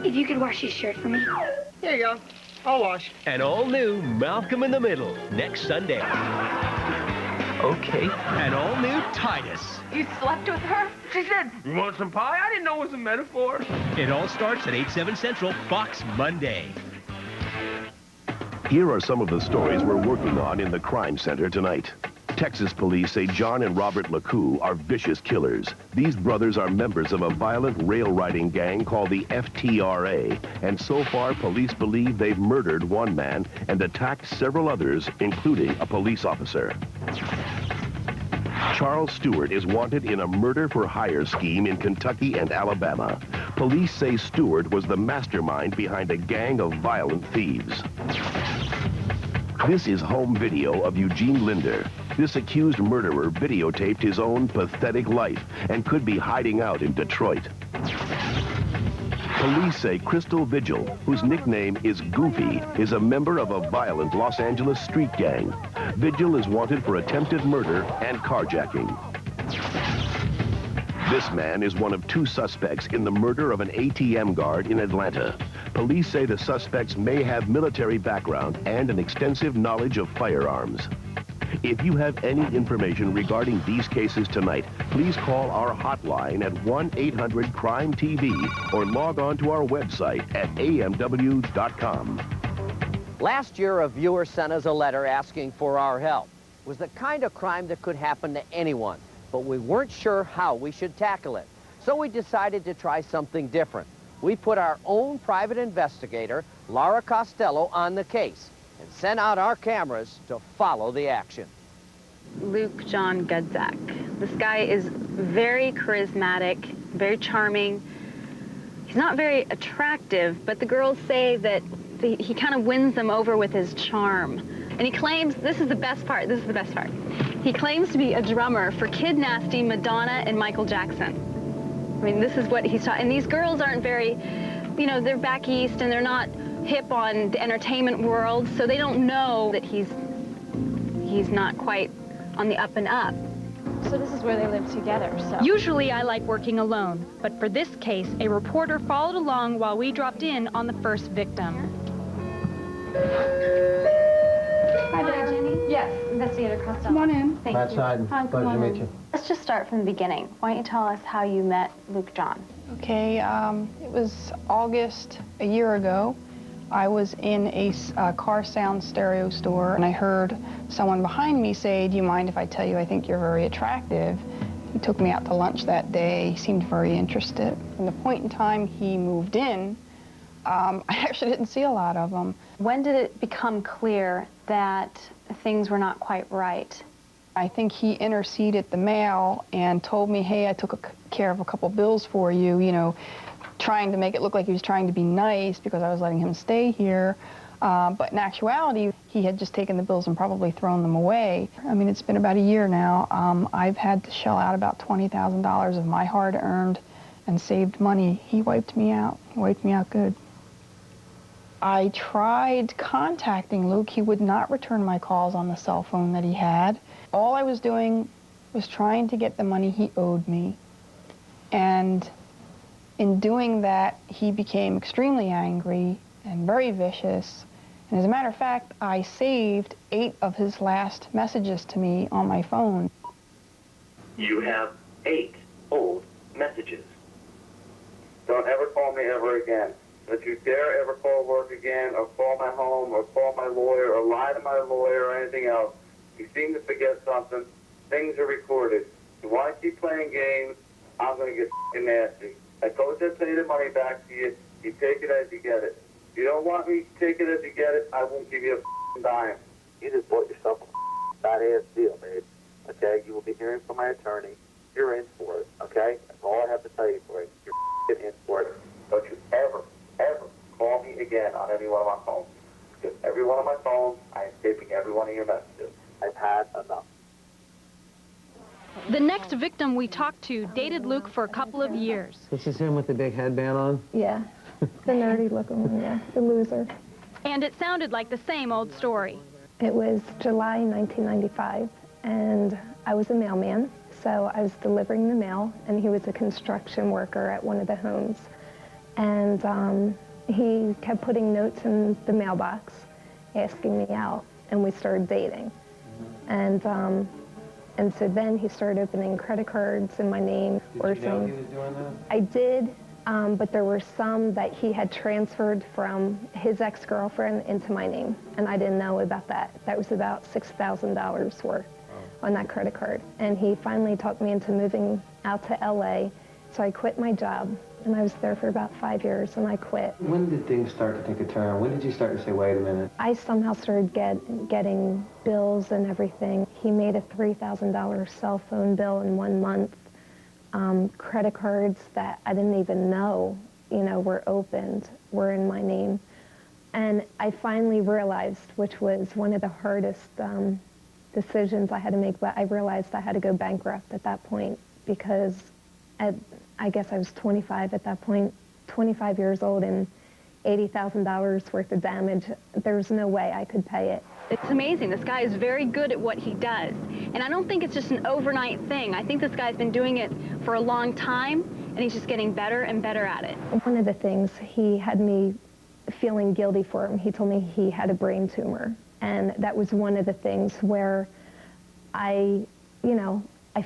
If you could wash his shirt for me. Here you go. I'll wash. An all-new Malcolm in the Middle next Sunday. Okay. An all-new Titus. You slept with her? She said, "You want some pie?" I didn't know it was a metaphor. It all starts at 8/7 Central, Fox Monday. Here are some of the stories we're working on in the crime center tonight. Texas police say John and Robert LeCoux are vicious killers. These brothers are members of a violent rail riding gang called the FTRA, and so far police believe they've murdered one man and attacked several others, including a police officer. Charles Stewart is wanted in a murder-for-hire scheme in Kentucky and Alabama. Police say Stewart was the mastermind behind a gang of violent thieves. This is home video of Eugene Linder. This accused murderer videotaped his own pathetic life and could be hiding out in Detroit. Police say Crystal Vigil, whose nickname is Goofy, is a member of a violent Los Angeles street gang. Vigil is wanted for attempted murder and carjacking. This man is one of 2 suspects in the murder of an ATM guard in Atlanta. Police say the suspects may have military background and an extensive knowledge of firearms. If you have any information regarding these cases tonight, please call our hotline at 1-800-CRIME-TV or log on to our website at amw.com. Last year, a viewer sent us a letter asking for our help. It was the kind of crime that could happen to anyone, but we weren't sure how we should tackle it. So we decided to try something different. We put our own private investigator, Laura Costello, on the case and sent out our cameras to follow the action. Luke John Gudzak. This guy is very charismatic, very charming. He's not very attractive, but the girls say that he kind of wins them over with his charm. And he claims, this is the best part, he claims to be a drummer for Kid Nasty, Madonna, and Michael Jackson. I mean, this is what he's taught. And these girls aren't very, you know, they're back east and they're not hip on the entertainment world, so they don't know that he's not quite on the up and up. So this is where they live together, so. Usually I like working alone, but for this case, a reporter followed along while we dropped in on the first victim. Hi there, Jenny. Yes, Investigator Costello. Come on in. Thank Matt you. Seiden. Hi, Pleasure to meet you. Let's just start from the beginning. Why don't you tell us how you met Luke John? Okay, it was August a year ago. I was in a car sound stereo store, and I heard someone behind me say, "Do you mind if I tell you I think you're very attractive?" He took me out to lunch that day. He seemed very interested. From the point in time he moved in, I actually didn't see a lot of him. When did it become clear that things were not quite right? I think he interceded the mail and told me, "Hey, I took care of a couple bills for you," you know, trying to make it look like he was trying to be nice because I was letting him stay here. But in actuality, he had just taken the bills and probably thrown them away. I mean, it's been about a year now. I've had to shell out about $20,000 of my hard-earned and saved money. He wiped me out. He wiped me out good. I tried contacting Luke. He would not return my calls on the cell phone that he had. All I was doing was trying to get the money he owed me. And in doing that, he became extremely angry and very vicious. And as a matter of fact, I saved 8 of his last messages to me on my phone. You have 8 old messages. Don't ever call me ever again. Don't you dare ever call work again, or call my home, or call my lawyer, or lie to my lawyer, or anything else. You seem to forget something. Things are recorded. You want to keep playing games, I'm going to get f***ing nasty. I told you I'd pay the money back to you. You take it as you get it. If you don't want me to take it as you get it, I won't give you a f***ing dime. You just bought yourself a bad-ass deal, babe. Okay? You will be hearing from my attorney. You're in for it, okay? That's all I have to tell you for it. You're f***ing in for it. Don't you ever call me again on any one of my phones. Because every one of my phones, I am taping every one of your messages. I've had enough. The next victim we talked to dated Luke for a couple of years. This is him with the big headband on? Yeah, the nerdy looking one, yeah, the loser. And it sounded like the same old story. It was July 1995, and I was a mailman, so I was delivering the mail, and he was a construction worker at one of the homes. And he kept putting notes in the mailbox asking me out, and we started dating. And so then he started opening credit cards in my name. Did you know he was doing that? I did, but there were some that he had transferred from his ex-girlfriend into my name, and I didn't know about that. That was about $6,000 worth on that credit card. And he finally talked me into moving out to LA, so I quit my job, and I was there for about 5 years, and I quit. When did things start to take a turn? When did you start to say, wait a minute? I somehow started getting bills and everything. He made a $3,000 cell phone bill in 1 month. Credit cards that I didn't even know, were opened, were in my name. And I finally realized, which was one of the hardest decisions I had to make, but I realized I had to go bankrupt at that point, because I guess I was 25 at that point, 25 years old, and $80,000 worth of damage. There's no way I could pay it. It's amazing. This guy is very good at what he does. And I don't think it's just an overnight thing. I think this guy's been doing it for a long time, and he's just getting better and better at it. One of the things, he had me feeling guilty for him. He told me he had a brain tumor. And that was one of the things where I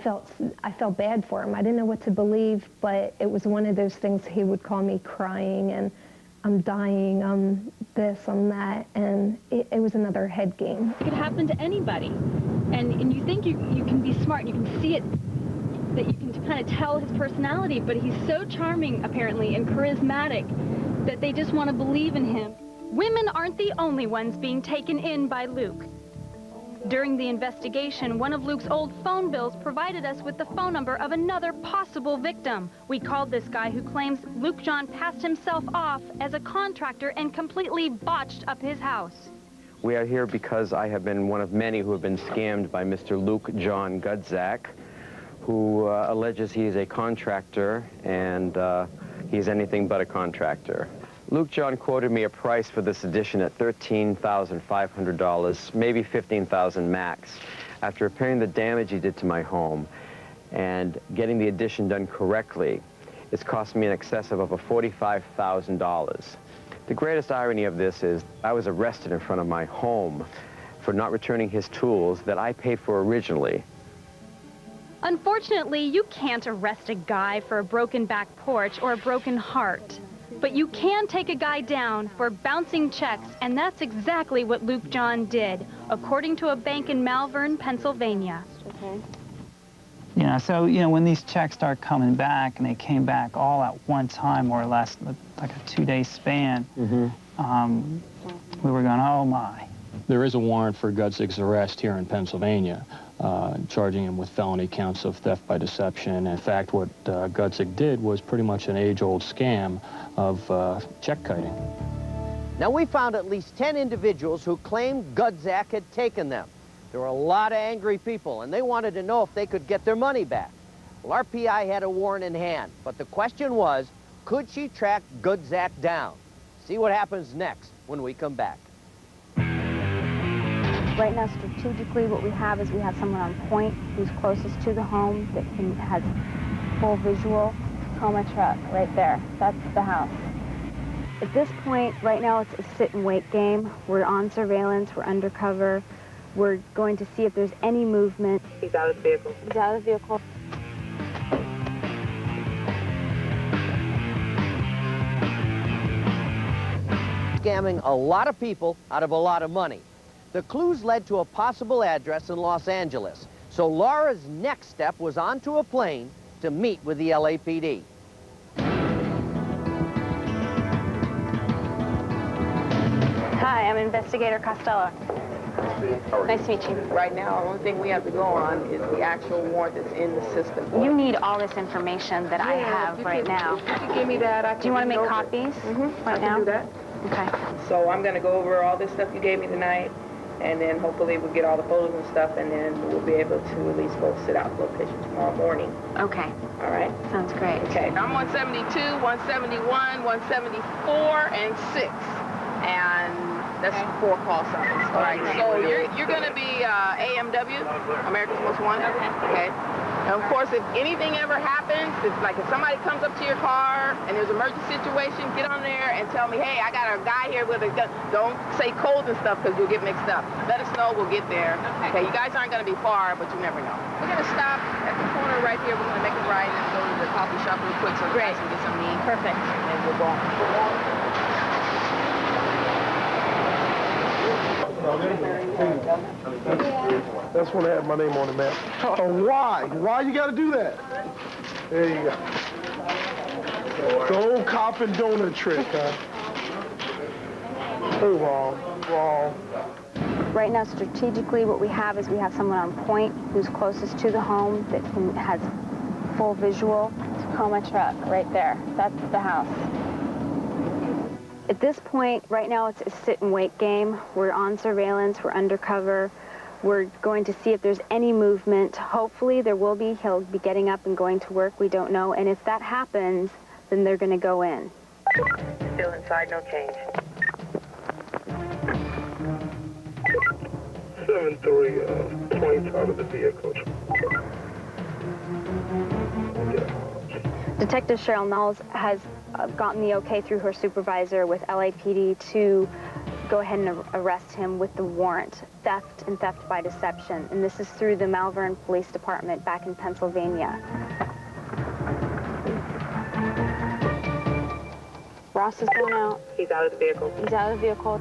felt bad for him. I didn't know what to believe, but it was one of those things. He would call me crying, and I'm dying, I'm this, I'm that, and it was another head game. It could happen to anybody. And you think you can be smart, you can see it, that you can kind of tell his personality, but he's so charming, apparently, and charismatic, that they just want to believe in him. Women aren't the only ones being taken in by Luke. During the investigation, one of Luke's old phone bills provided us with the phone number of another possible victim. We called this guy, who claims Luke John passed himself off as a contractor and completely botched up his house. We are here because I have been one of many who have been scammed by Mr. Luke John Gedzak, who alleges he is a contractor, and he's anything but a contractor. Luke John quoted me a price for this addition at $13,500, maybe $15,000 max. After repairing the damage he did to my home and getting the addition done correctly, it's cost me in excess of over $45,000. The greatest irony of this is I was arrested in front of my home for not returning his tools that I paid for originally. Unfortunately, you can't arrest a guy for a broken back porch or a broken heart. But you can take a guy down for bouncing checks, and that's exactly what Luke John did, according to a bank in Malvern, Pennsylvania. Okay. So, when these checks start coming back, and they came back all at one time, more or less, like a 2-day span, we were going, oh my. There is a warrant for Gedzak's arrest here in Pennsylvania, charging him with felony counts of theft by deception. In fact, what Gedzak did was pretty much an age-old scam of check kiting. Now, we found at least 10 individuals who claimed Gedzak had taken them. There were a lot of angry people, and they wanted to know if they could get their money back. Well, our PI had a warrant in hand, but the question was, could she track Gedzak down? See what happens next when we come back. Right now, strategically, what we have is we have someone on point who's closest to the home that has full visual. Coma truck right there. That's the house. At this point, right now, it's a sit and wait game. We're on surveillance. We're undercover. We're going to see if there's any movement. He's out of the vehicle. He's out of the vehicle. Scamming a lot of people out of a lot of money. The clues led to a possible address in Los Angeles. So Laura's next step was onto a plane to meet with the LAPD. Hi, I'm Investigator Costello. Nice to meet you. Right now, the only thing we have to go on is the actual warrant that's in the system. You need all this information that I have right now. If you could give me that, Do you want to make copies right now? I can do that. Okay. So I'm going to go over all this stuff you gave me tonight, and then hopefully we'll get all the photos and stuff, and then we'll be able to at least go sit out the location tomorrow morning. Okay. All right? Sounds great. Okay. I'm 172, 171, 174, and 6. And that's 4 call signs. All right. So you're going to be AMW, America's Most Wanted. Okay. And of course, if anything ever happens, if somebody comes up to your car and there's an emergency situation, get on there and tell me, hey, I got a guy here with a gun. Don't say codes and stuff because you'll get mixed up. Let us know, we'll get there. Okay, you guys aren't going to be far, but you never know. We're going to stop at the corner right here. We're going to make a right and go to the coffee shop real quick so you guys can get something to eat. Perfect. And we'll go on. That's when I had my name on the map. Oh, why? Why you gotta do that? There you go. The old cop and donut trick, huh? Oh, wrong. Right now, strategically, what we have is we have someone on point who's closest to the home that has full visual. Tacoma truck, right there. That's the house. At this point, right now, it's a sit-and-wait game. We're on surveillance. We're undercover. We're going to see if there's any movement. Hopefully, there will be. He'll be getting up and going to work. We don't know. And if that happens, then they're going to go in. Still inside, no change. 7-3, points out of the vehicle. Detective Cheryl Knowles has gotten the okay through her supervisor with LAPD to go ahead and arrest him with the warrant, theft and theft by deception. And this is through the Malvern Police Department back in Pennsylvania. Ross is going out. He's out of the vehicle. He's out of the vehicle.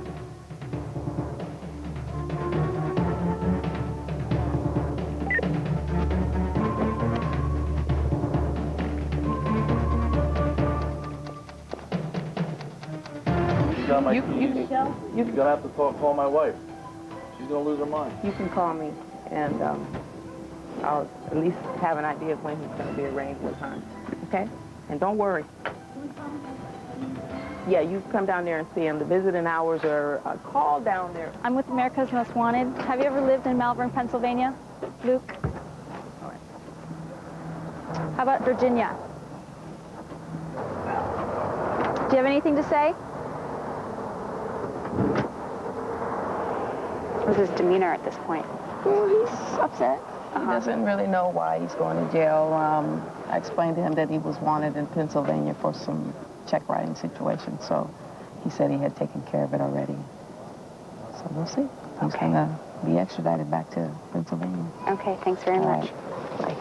You're gonna have to call my wife. She's gonna lose her mind. You can call me, and I'll at least have an idea of when he's going to be arraigned with her. Okay? And don't worry. Yeah, you come down there and see him. The visiting hours are call down there. I'm with America's Most Wanted. Have you ever lived in Malvern, Pennsylvania, Luke? All right. How about Virginia? Do you have anything to say? What's his demeanor at this point? Well, he's upset. He doesn't really know why he's going to jail. I explained to him that he was wanted in Pennsylvania for some check writing situation, so he said he had taken care of it already. So we'll see. He's going to be extradited back to Pennsylvania. Okay, thanks very much. Bye.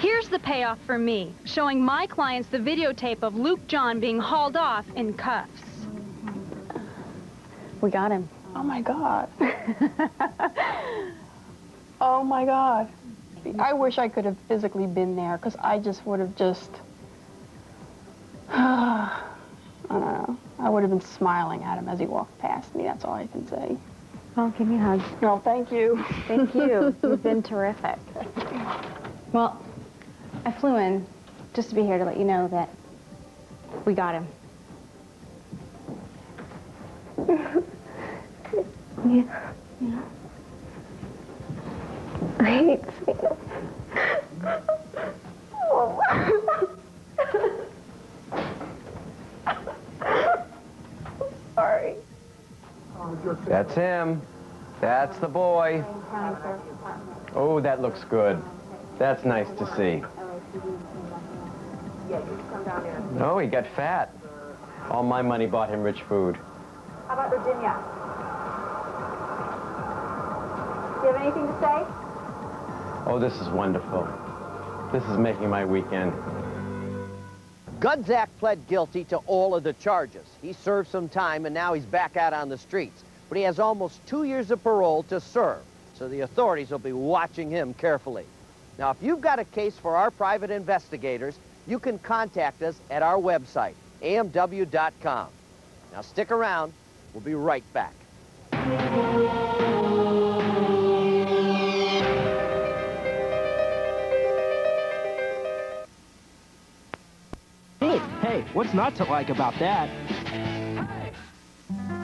Here's the payoff for me, showing my clients the videotape of Luke John being hauled off in cuffs. We got him. Oh, my God. Oh, my God. I wish I could have physically been there, because I just would have just... I don't know. I would have been smiling at him as he walked past me. That's all I can say. Well, give me a hug. No, thank you. Thank you. You've been terrific. Well, I flew in just to be here to let you know that we got him. Yeah. I hate seeing it. Sorry. That's him. That's the boy. Oh, that looks good. That's nice to see. Oh, he got fat. All my money bought him rich food. How about Virginia? Do you have anything to say? Oh, this is wonderful. This is making my weekend. Gudzak pled guilty to all of the charges. He served some time, and now he's back out on the streets. But he has almost 2 years of parole to serve, so the authorities will be watching him carefully. Now, if you've got a case for our private investigators, you can contact us at our website, amw.com. Now, stick around. We'll be right back. Hey, what's not to like about that?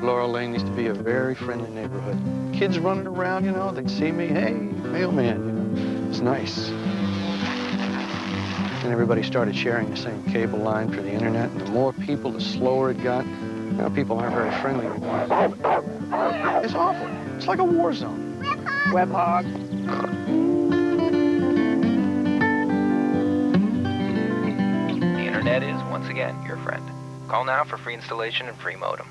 Laurel Lane used to be a very friendly neighborhood. Kids running around, you know, they'd see me, hey, mailman, you know. It's nice. And everybody started sharing the same cable line for the internet, and the more people, the slower it got. Now people aren't very friendly anymore. It's awful. It's like a war zone. Web hog. internet is, once again, your friend. Call now for free installation and free modem.